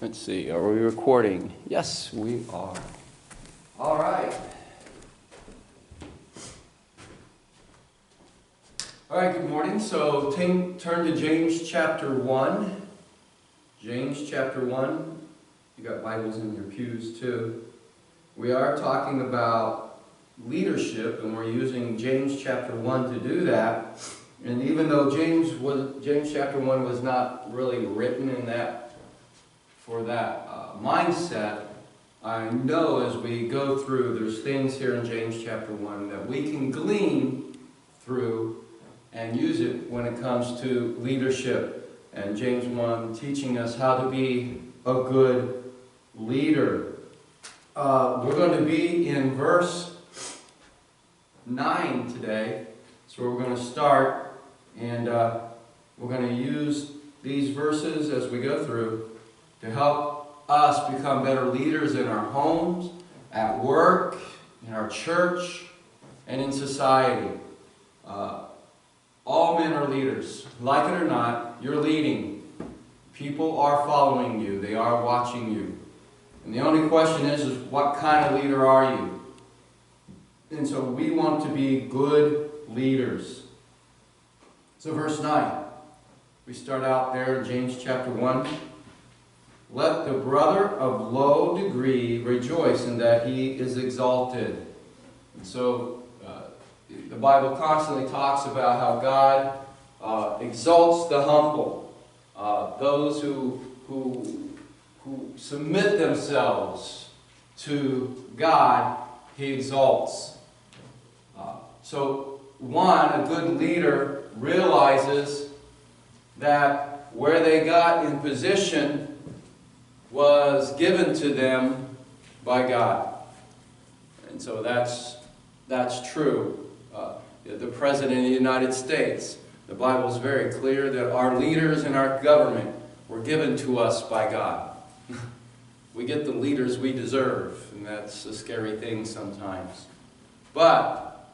Let's see, are we recording? Yes, we are. All right. All right, good morning. So turn to James chapter 1. James chapter 1. You got Bibles in your pews too. We are talking about leadership, and we're using James chapter 1 to do that. And even though James chapter 1 was not really written in that for that mindset, I know as we go through, there's things here in James chapter 1 that we can glean through and use it when it comes to leadership. And James 1 teaching us how to be a good leader. We're going to be in verse 9 today. So we're going to start, and we're going to use these verses as we go through to help us become better leaders in our homes, at work, in our church, and in society. All men are leaders. Like it or not, you're leading. People are following you. They are watching you. And the only question is what kind of leader are you? And so we want to be good leaders. So verse 9. We start out there in James chapter 1. Let the brother of low degree rejoice in that he is exalted. And so the Bible constantly talks about how God exalts the humble, those who submit themselves to God, He exalts. So a good leader realizes that where they got in position was given to them by God. And so that's true. The President of the United States, the Bible is very clear that our leaders in our government were given to us by God. We get the leaders we deserve, and that's a scary thing sometimes. But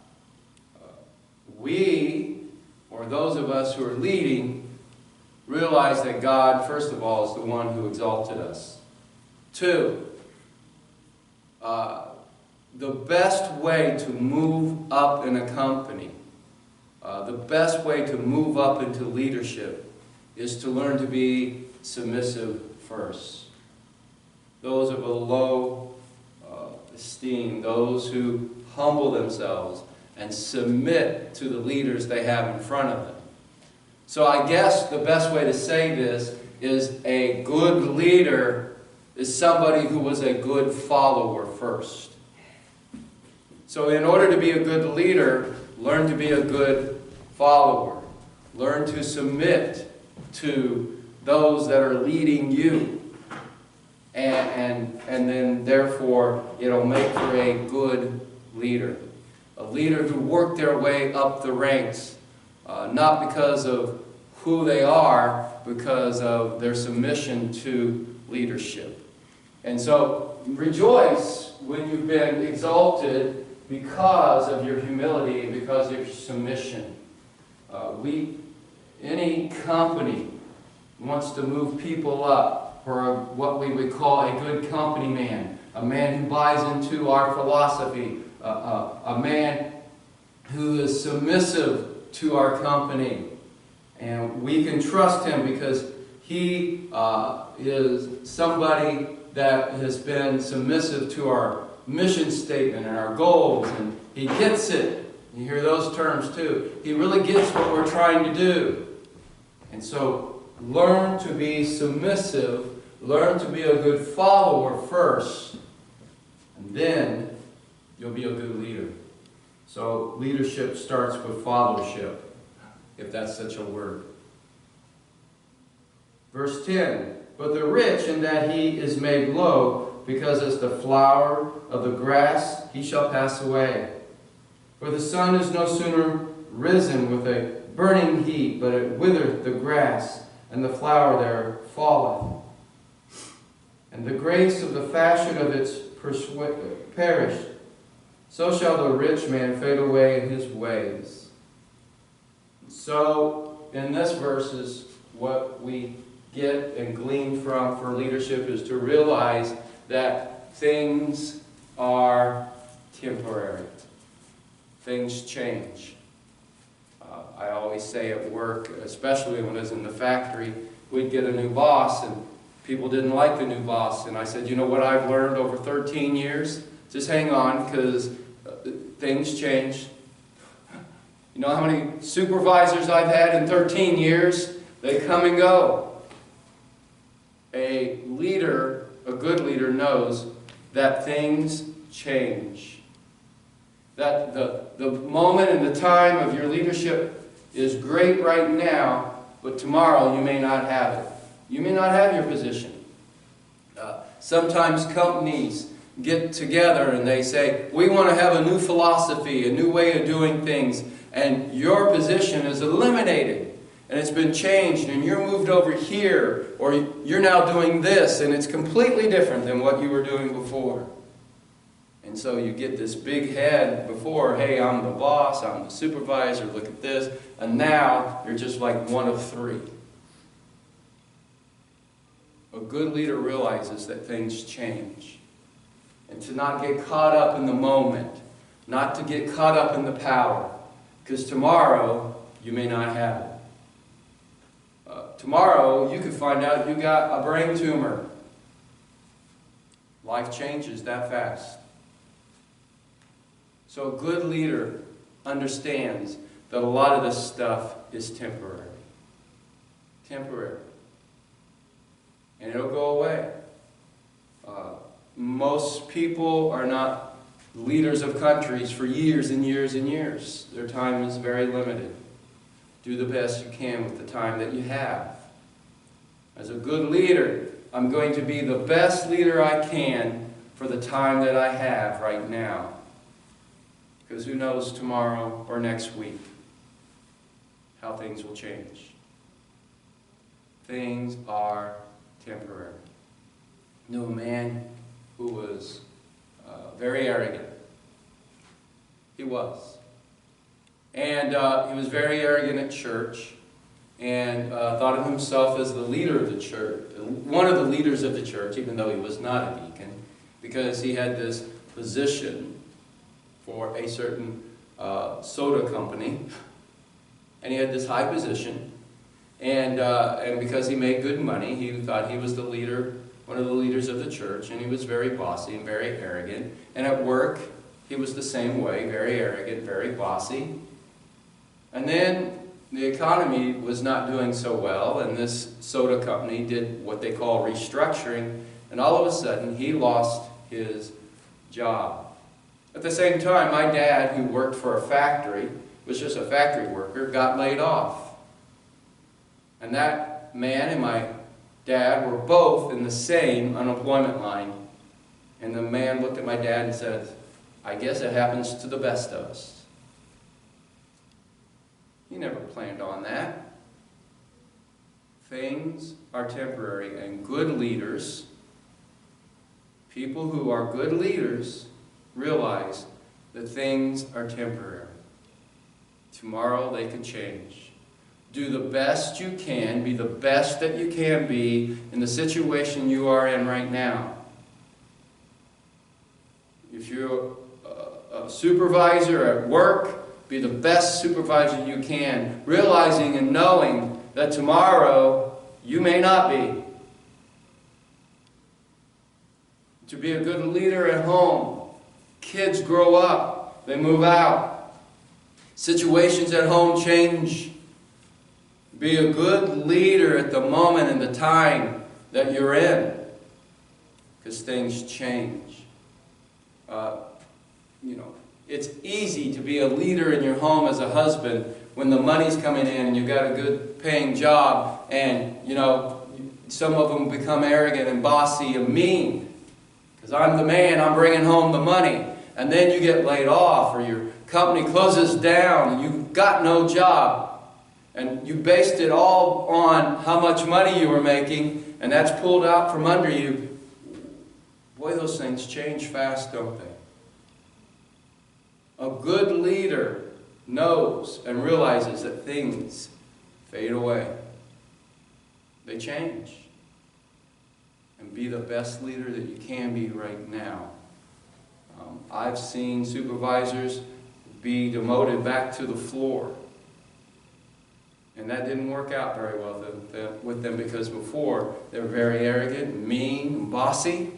we, or those of us who are leading, realize that God, first of all, is the one who exalted us. 2, the best way to move up in a company, the best way to move up into leadership is to learn to be submissive first. Those of a low esteem, those who humble themselves and submit to the leaders they have in front of them. So I guess the best way to say this is a good leader is somebody who was a good follower first. So in order to be a good leader, learn to be a good follower. Learn to submit to those that are leading you. And then therefore it'll make for a good leader. A leader who worked their way up the ranks, not because of who they are, because of their submission to leadership. And so rejoice when you've been exalted because of your humility and because of your submission. Any company wants to move people up for what we would call a good company man, a man who buys into our philosophy, a man who is submissive to our company. And we can trust him because he is somebody that has been submissive to our mission statement and our goals, and he gets it. You hear those terms too. He really gets what we're trying to do. And so learn to be submissive, learn to be a good follower first, and then you'll be a good leader. So leadership starts with followership, if that's such a word. Verse 10, but the rich in that he is made low, because as the flower of the grass he shall pass away. For the sun is no sooner risen with a burning heat, but it withereth the grass, and the flower there falleth. And the grace of the fashion of its perished. So shall the rich man fade away in his ways. So, in this verse is what we get and glean from for leadership is to realize that things are temporary. Things change. I always say at work, especially when I was in the factory, we'd get a new boss and people didn't like the new boss. And I said, you know what I've learned over 13 years? Just hang on, because things change. You know how many supervisors I've had in 13 years? They come and go. A leader, a good leader, knows that things change. That the moment and the time of your leadership is great right now, but tomorrow you may not have it. You may not have your position. Sometimes companies get together and they say, we want to have a new philosophy, a new way of doing things, and your position is eliminated, and it's been changed, and you're moved over here, or you're now doing this, and it's completely different than what you were doing before. And so you get this big head before, hey, I'm the boss, I'm the supervisor, look at this, and now you're just like one of three. A good leader realizes that things change. And to not get caught up in the moment, not to get caught up in the power, because tomorrow you may not have it. Tomorrow you could find out you got a brain tumor. Life changes that fast. So a good leader understands that a lot of this stuff is temporary. Temporary. And it'll go away. Most people are not leaders of countries for years and years and years. Their time is very limited. Do the best you can with the time that you have. As a good leader, I'm going to be the best leader I can for the time that I have right now. Because who knows tomorrow or next week how things will change. Things are temporary. I knew a man who was very arrogant. He was. And he was very arrogant at church and thought of himself as the leader of the church, one of the leaders of the church, even though he was not a deacon, because he had this position for a certain soda company, and he had this high position, and because he made good money, he thought he was the leader, one of the leaders of the church, and he was very bossy and very arrogant. And at work, he was the same way, very arrogant, very bossy. And then the economy was not doing so well, and this soda company did what they call restructuring, and all of a sudden he lost his job. At the same time, my dad, who worked for a factory, was just a factory worker, got laid off. And that man and my dad were both in the same unemployment line. And the man looked at my dad and said, I guess it happens to the best of us. He never planned on that. Things are temporary, and good leaders, people who are good leaders, realize that things are temporary. Tomorrow they could change. Do the best you can, be the best that you can be in the situation you are in right now. If you're a supervisor at work, be the best supervisor you can, realizing and knowing that tomorrow you may not be. To be a good leader at home. Kids grow up, they move out. Situations at home change. Be a good leader at the moment and the time that you're in, because things change. It's easy to be a leader in your home as a husband when the money's coming in and you've got a good paying job, and some of them become arrogant and bossy and mean. Because I'm the man, I'm bringing home the money. And then you get laid off, or your company closes down and you've got no job. And you based it all on how much money you were making, and that's pulled out from under you. Boy, those things change fast, don't they? A good leader knows and realizes that things fade away. they change. And be the best leader that you can be right now. I've seen supervisors be demoted back to the floor. And that didn't work out very well with them, because before they were very arrogant, mean, bossy.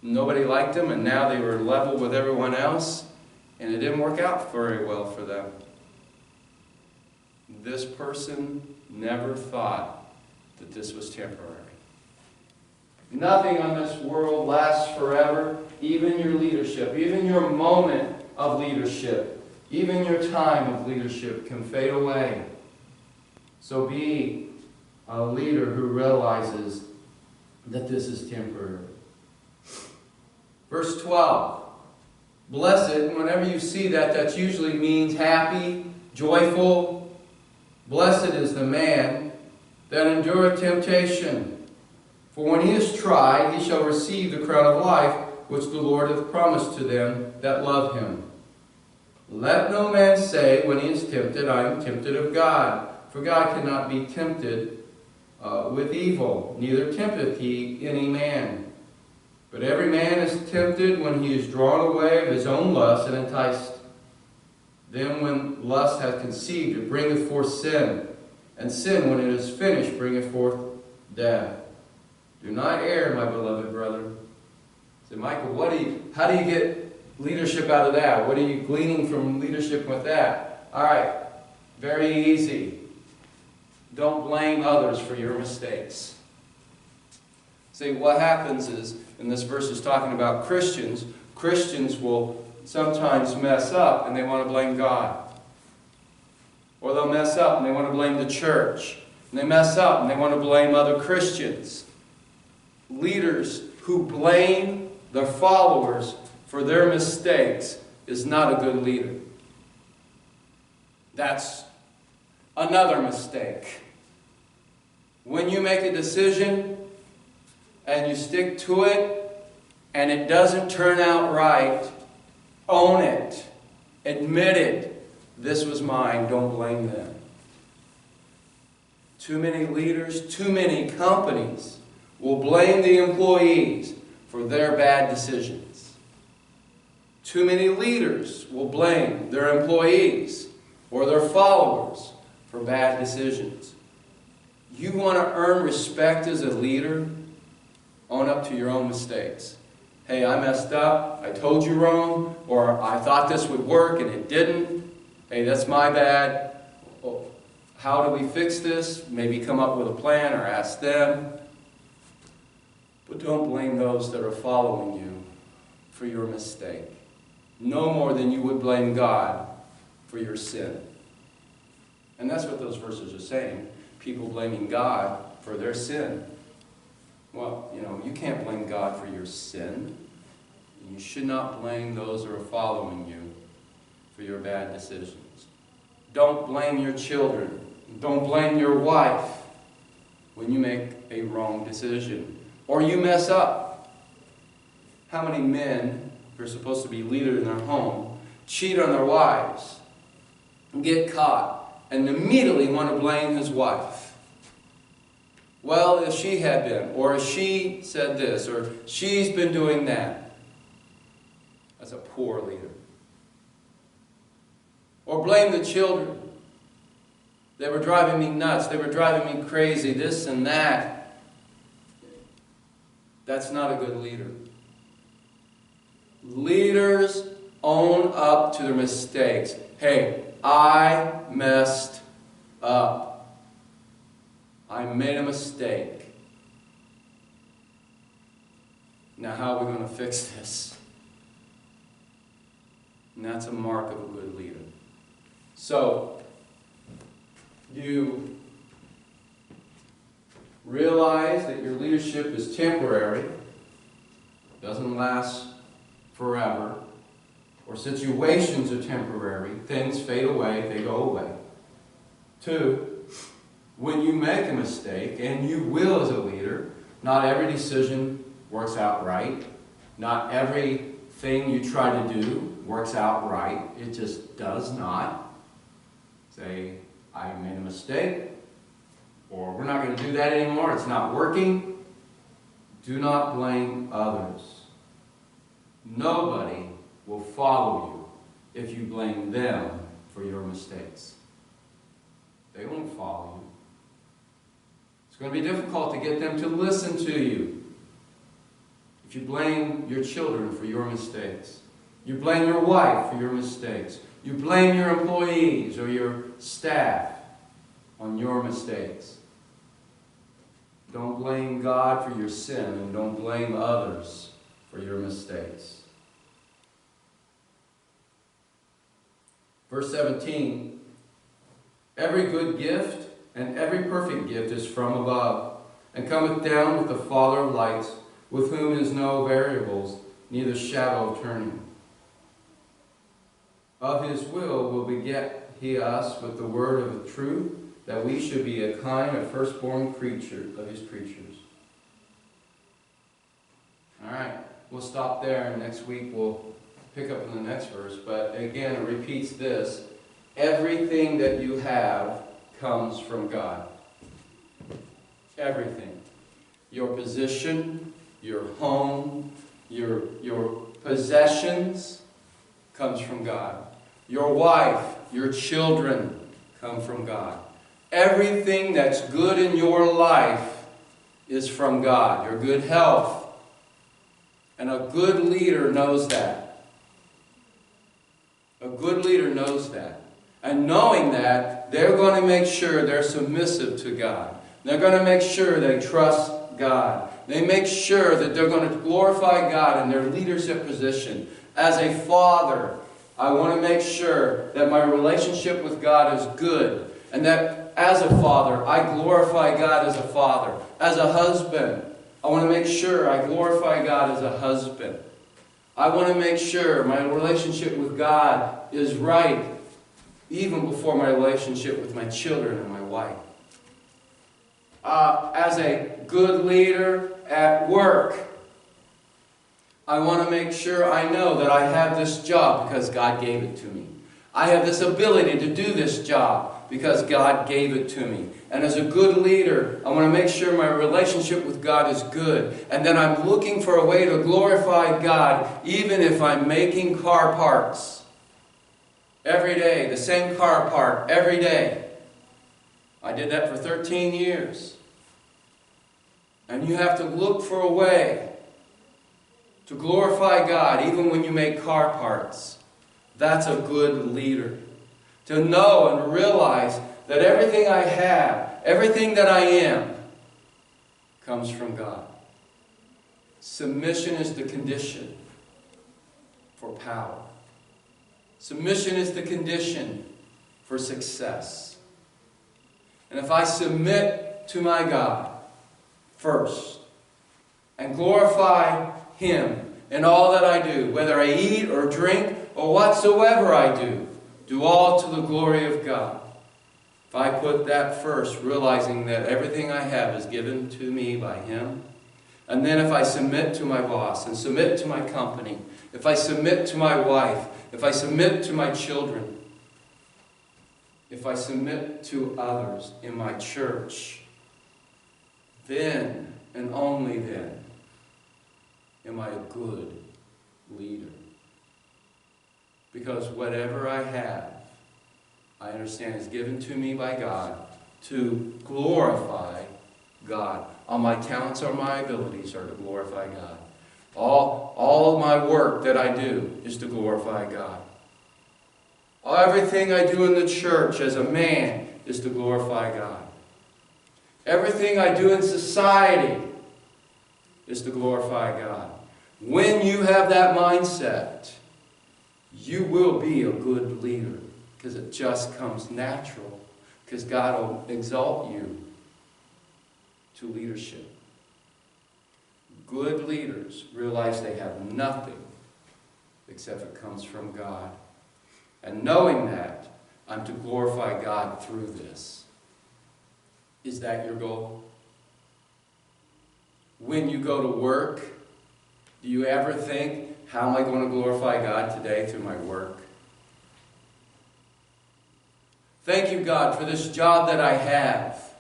Nobody liked them, and now they were level with everyone else, and it didn't work out very well for them. This person never thought that this was temporary. Nothing on this world lasts forever. Even your leadership, even your moment of leadership, even your time of leadership can fade away. So be a leader who realizes that this is temporary. Verse 12. Blessed, whenever you see that, that usually means happy, joyful. Blessed is the man that endureth temptation. For when he is tried, he shall receive the crown of life, which the Lord hath promised to them that love him. Let no man say, when he is tempted, I am tempted of God. For God cannot be tempted with evil, neither tempteth he any man. But every man is tempted when he is drawn away of his own lust and enticed. Then when lust hath conceived, it bringeth forth sin. And sin, when it is finished, bringeth forth death. Do not err, my beloved brother. Say, Michael, how do you get leadership out of that? What are you gleaning from leadership with that? All right, very easy. Don't blame others for your mistakes. See, what happens is, and this verse is talking about Christians, Christians will sometimes mess up and they want to blame God. Or they'll mess up and they want to blame the church. And they mess up and they want to blame other Christians. Leaders who blame their followers for their mistakes is not a good leader. That's another mistake. When you make a decision and you stick to it and it doesn't turn out right, own it. Admit it. This was mine. Don't blame them. Too many leaders, too many companies will blame the employees for their bad decisions. Too many leaders will blame their employees or their followers for bad decisions. You want to earn respect as a leader? Own up to your own mistakes. Hey, I messed up. I told you wrong. Or I thought this would work and it didn't. Hey, that's my bad. Well, how do we fix this? Maybe come up with a plan or ask them. But don't blame those that are following you for your mistake. No more than you would blame God for your sin. And that's what those verses are saying. People blaming God for their sin. Well, you can't blame God for your sin. You should not blame those who are following you for your bad decisions. Don't blame your children. Don't blame your wife when you make a wrong decision or you mess up. How many men who are supposed to be leaders in their home cheat on their wives and get caught and immediately want to blame his wife? Well, if she had been, or if she said this, or she's been doing that. That's a poor leader. Or blame the children. They were driving me nuts. They were driving me crazy, this and that. That's not a good leader. Leaders own up to their mistakes. Hey, I messed up. I made a mistake. Now how are we going to fix this? And that's a mark of a good leader. So, you realize that your leadership is temporary, doesn't last forever, or situations are temporary, things fade away, they go away. 2, when you make a mistake, and you will as a leader, not every decision works out right. Not everything you try to do works out right. It just does not. Say, I made a mistake, or we're not going to do that anymore, it's not working, do not blame others. Nobody will follow you if you blame them for your mistakes. They won't follow you. It's going to be difficult to get them to listen to you if you blame your children for your mistakes. You blame your wife for your mistakes. You blame your employees or your staff on your mistakes. Don't blame God for your sin, and don't blame others for your mistakes. Verse 17, every good gift and every perfect gift is from above, and cometh down with the Father of lights, with whom is no variables, neither shadow of turning. Of his will beget he us with the word of the truth, that we should be a kind of firstborn creature of his creatures. All right, we'll stop there, and next week we'll pick up in the next verse. But again, it repeats this. Everything that you have comes from God. Everything. Your position, your home, your possessions comes from God. Your wife, your children come from God. Everything that's good in your life is from God. Your good health. And a good leader knows that. A good leader knows that. And knowing that, they're going to make sure they're submissive to God. They're going to make sure they trust God. They make sure that they're going to glorify God in their leadership position. As a father, I want to make sure that my relationship with God is good. And that as a father, I glorify God as a father. As a husband, I want to make sure I glorify God as a husband. I want to make sure my relationship with God is right, even before my relationship with my children and my wife. As a good leader at work, I want to make sure I know that I have this job because God gave it to me. I have this ability to do this job because God gave it to me. And as a good leader, I want to make sure my relationship with God is good. And then I'm looking for a way to glorify God, even if I'm making car parts. Every day, the same car part, every day. I did that for 13 years. And you have to look for a way to glorify God, even when you make car parts. That's a good leader. To know and realize that everything I have, everything that I am, comes from God. Submission is the condition for power. Submission is the condition for success. And if I submit to my God first and glorify Him in all that I do, whether I eat or drink or whatsoever I do all to the glory of God. If I put that first, realizing that everything I have is given to me by Him, and then if I submit to my boss and submit to my company, if I submit to my wife, if I submit to my children, if I submit to others in my church, then and only then am I a good leader. Because whatever I have, I understand is given to me by God to glorify God. All my talents or my abilities are to glorify God. All of my work that I do is to glorify God. Everything I do in the church as a man is to glorify God. Everything I do in society is to glorify God. When you have that mindset, you will be a good leader, because it just comes natural, because God will exalt you to leadership. Good leaders realize they have nothing except it comes from God. And knowing that, I'm to glorify God through this. Is that your goal? When you go to work, do you ever think, how am I going to glorify God today through my work? Thank you, God, for this job that I have.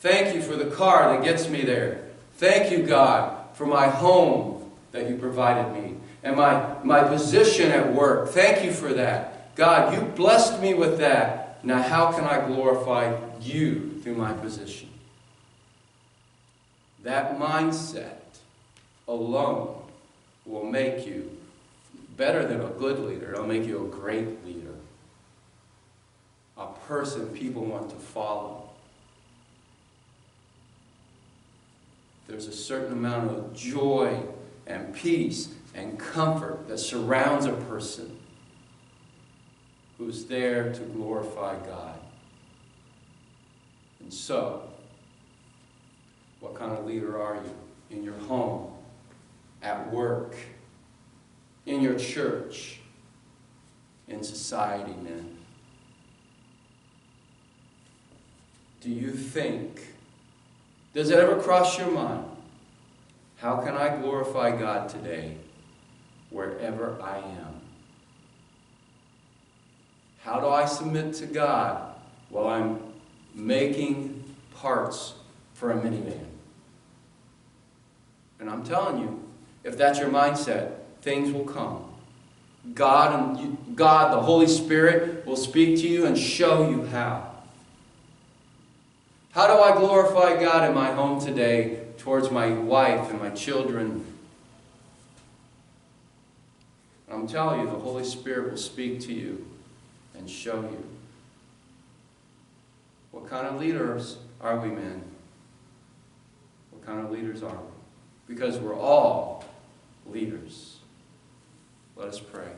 Thank you for the car that gets me there. Thank you, God, for my home that you provided me and my position at work. Thank you for that. God, you blessed me with that. Now how can I glorify you through my position? That mindset alone will make you better than a good leader. It'll make you a great leader. A person people want to follow. There's a certain amount of joy and peace and comfort that surrounds a person who's there to glorify God. And so, what kind of leader are you in your home, at work, in your church, in society, man? Do you think, does it ever cross your mind, how can I glorify God today wherever I am? How do I submit to God while I'm making parts for a minivan? And I'm telling you, if that's your mindset, things will come. God, the Holy Spirit, will speak to you and show you how. How do I glorify God in my home today towards my wife and my children? I'm telling you, the Holy Spirit will speak to you and show you. What kind of leaders are we, men? What kind of leaders are we? Because we're all leaders. Let us pray.